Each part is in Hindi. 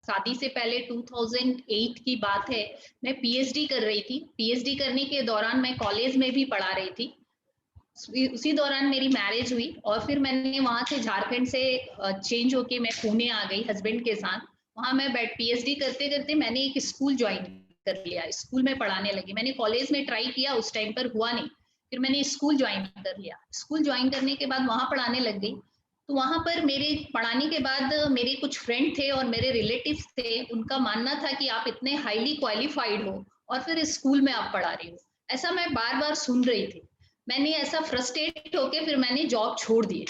शादी से पहले 2008 की बात है, मैं पीएचडी कर रही थी। पीएचडी करने के दौरान मैं कॉलेज में भी पढ़ा रही थी। उसी दौरान मेरी मैरिज हुई और फिर मैंने वहां से झारखंड से चेंज होके मैं पुणे आ गई हस्बैंड के साथ। वहां मैं पीएचडी करते करते मैंने एक स्कूल ज्वाइन कर लिया, स्कूल में पढ़ाने लगी। मैंने कॉलेज में ट्राई किया, उस टाइम पर हुआ नहीं, फिर मैंने स्कूल ज्वाइन कर लिया। स्कूल ज्वाइन करने के बाद वहां पढ़ाने लग गई। तो वहां पर मेरे पढ़ाने के बाद मेरे कुछ फ्रेंड थे और मेरे रिलेटिव्स थे, उनका मानना था कि आप इतने हाईली क्वालिफाइड हो और फिर स्कूल में आप पढ़ा रही हो। ऐसा मैं बार बार सुन रही थी। मैंने ऐसा फ्रस्ट्रेट होके फिर मैंने जॉब छोड़ दी।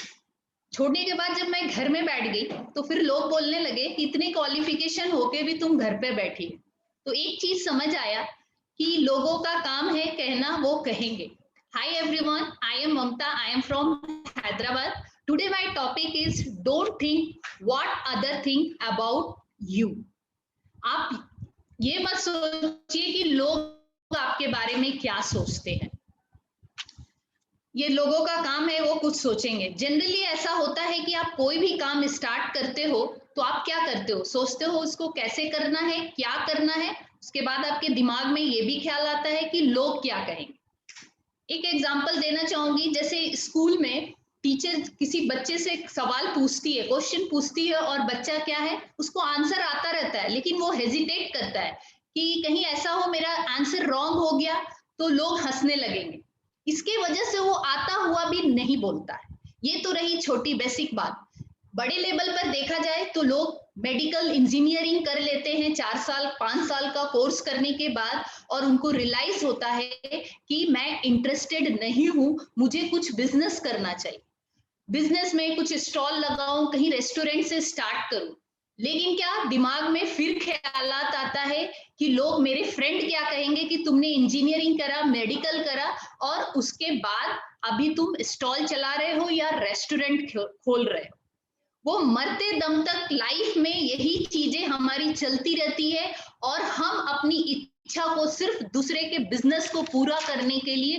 छोड़ने के बाद जब मैं घर में बैठ गई तो फिर लोग बोलने लगे कि इतने क्वालिफिकेशन होके भी तुम घर पे बैठी। तो एक चीज समझ आया कि लोगों का काम है कहना, वो कहेंगे। Hi everyone, I am Mamata, I am from Hyderabad. Today my topic is don't think what other think about you. आप ये मत सोचिए कि लोग आपके बारे में क्या सोचते हैं। ये लोगों का काम है, वो कुछ सोचेंगे। जनरली ऐसा होता है कि आप कोई भी काम स्टार्ट करते हो तो आप क्या करते हो, सोचते हो उसको कैसे करना है, क्या करना है। उसके बाद आपके दिमाग में ये भी ख्याल आता है कि लोग क्या कहेंगे। एक एग्जांपल देना चाहूंगी, जैसे स्कूल में टीचर किसी बच्चे से सवाल पूछती है, क्वेश्चन पूछती है और बच्चा क्या है, उसको आंसर आता रहता है लेकिन वो हेजिटेट करता है कि कहीं ऐसा हो मेरा आंसर रॉन्ग हो गया तो लोग हंसने लगेंगे। इसके वजह से वो आता हुआ भी नहीं बोलता है। ये तो रही छोटी बेसिक बात। बड़े लेवल पर देखा जाए तो लोग मेडिकल इंजीनियरिंग कर लेते हैं 4 साल 5 साल का कोर्स करने के बाद, और उनको रियलाइज होता है कि मैं इंटरेस्टेड नहीं हूं, मुझे कुछ बिजनेस करना चाहिए। बिजनेस में कुछ स्टॉल लगाऊं, कहीं रेस्टोरेंट से स्टार्ट करूं। लेकिन क्या दिमाग में फिर ख्यालात आता है कि लोग, मेरे फ्रेंड क्या कहेंगे कि तुमने इंजीनियरिंग करा, मेडिकल करा और उसके बाद अभी तुम स्टॉल चला रहे हो या रेस्टोरेंट खोल रहे हो। वो मरते दम तक लाइफ में यही चीजें हमारी चलती रहती है और हम अपनी इच्छा को सिर्फ दूसरे के बिजनेस को पूरा करने के लिए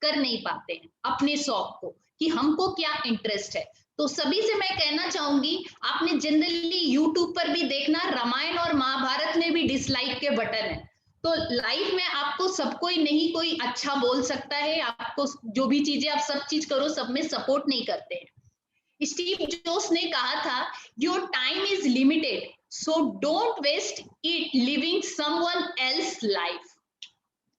कर नहीं पाते हैं, अपने शौक को, कि हमको क्या इंटरेस्ट है। तो सभी से मैं कहना चाहूंगी, आपने जनरली यूट्यूब पर भी देखना, रामायण और महाभारत में भी डिसलाइक के बटन है। तो लाइफ में आपको सब कोई नहीं कोई अच्छा बोल सकता है, आपको जो भी चीजें आप सब चीज करो, सब में सपोर्ट नहीं करते हैं। स्टीव जॉब्स ने कहा था, your time is limited, so don't waste it living someone else life.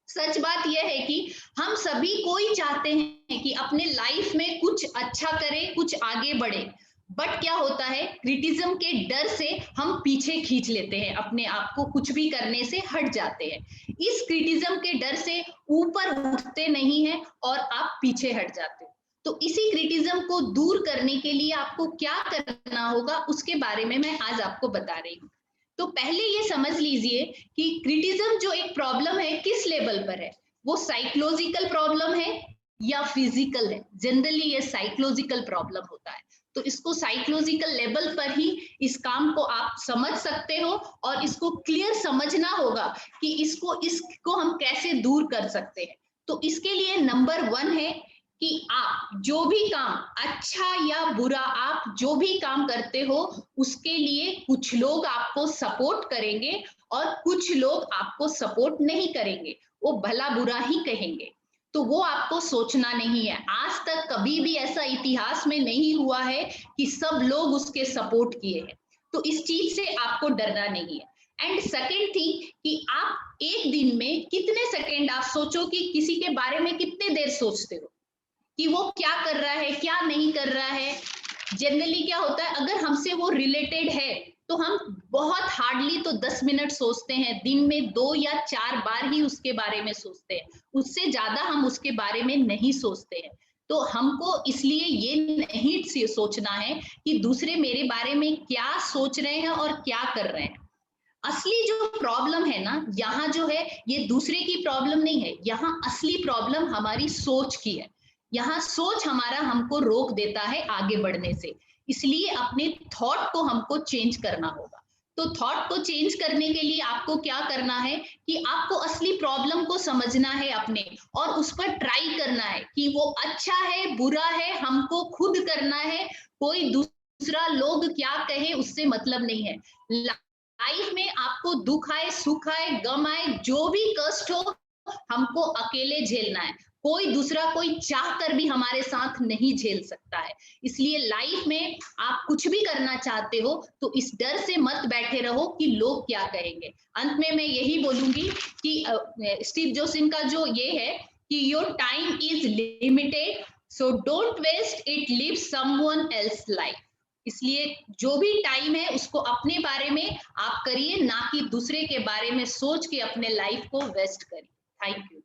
सच बात यह है कि हम सभी कोई चाहते हैं कि अपने लाइफ में कुछ अच्छा करें, कुछ आगे बढ़े। बट क्या होता है, क्रिटिज्म के डर से हम पीछे खींच लेते हैं, अपने आप को कुछ भी करने से हट जाते हैं। इस क्रिटिज्म के डर से ऊपर उठते नहीं हैं और आप पीछे हट जाते हो। तो इसी क्रिटिज्म को दूर करने के लिए आपको क्या करना होगा, उसके बारे में मैं आज आपको बता रही हूँ। तो पहले ये समझ लीजिए कि क्रिटिज्म जो एक प्रॉब्लम है, किस लेवल पर है, वो साइकोलॉजिकल प्रॉब्लम है या फिजिकल है। जनरली ये साइकोलॉजिकल प्रॉब्लम होता है। तो इसको साइकोलॉजिकल लेवल पर ही इस काम को आप समझ सकते हो और इसको क्लियर समझना होगा कि इसको हम कैसे दूर कर सकते हैं। तो इसके लिए नंबर 1 है कि आप जो भी काम, अच्छा या बुरा, आप जो भी काम करते हो उसके लिए कुछ लोग आपको सपोर्ट करेंगे और कुछ लोग आपको सपोर्ट नहीं करेंगे, वो भला बुरा ही कहेंगे। तो वो आपको सोचना नहीं है। आज तक कभी भी ऐसा इतिहास में नहीं हुआ है कि सब लोग उसके सपोर्ट किए हैं। तो इस चीज से आपको डरना नहीं है। एंड सेकेंड थिंग कि आप एक दिन में कितने सेकेंड आप सोचो कि किसी के बारे में कितने देर सोचते हो कि वो क्या कर रहा है, क्या नहीं कर रहा है। जनरली क्या होता है, अगर हमसे वो रिलेटेड है तो हम बहुत हार्डली तो 10 मिनट सोचते हैं, दिन में 2 या 4 बार ही उसके बारे में सोचते हैं, उससे ज्यादा हम उसके बारे में नहीं सोचते हैं। तो हमको इसलिए ये नहीं सोचना है कि दूसरे मेरे बारे में क्या सोच रहे हैं और क्या कर रहे हैं। असली जो प्रॉब्लम है ना, यहाँ जो है, ये दूसरे की प्रॉब्लम नहीं है, यहाँ असली प्रॉब्लम हमारी सोच की है। यहाँ सोच हमारा हमको रोक देता है आगे बढ़ने से। इसलिए अपने थॉट को हमको चेंज करना होगा। तो थॉट को चेंज करने के लिए आपको क्या करना है कि आपको असली प्रॉब्लम को समझना है अपने, और उस पर ट्राई करना है कि वो अच्छा है बुरा है, हमको खुद करना है। कोई दूसरा लोग क्या कहे उससे मतलब नहीं है। लाइफ में आपको दुख आए, सुख आए, गम आए, जो भी कष्ट हो, हमको अकेले झेलना है। कोई दूसरा, कोई चाह कर भी हमारे साथ नहीं झेल सकता है। इसलिए लाइफ में आप कुछ भी करना चाहते हो तो इस डर से मत बैठे रहो कि लोग क्या कहेंगे। अंत में मैं यही बोलूंगी कि स्टीव जॉब्स का जो ये है कि your time is limited, so don't waste it, live someone else life. इसलिए जो भी टाइम है उसको अपने बारे में आप करिए, ना कि दूसरे के बारे में सोच के अपने लाइफ को वेस्ट करिए। Thank you.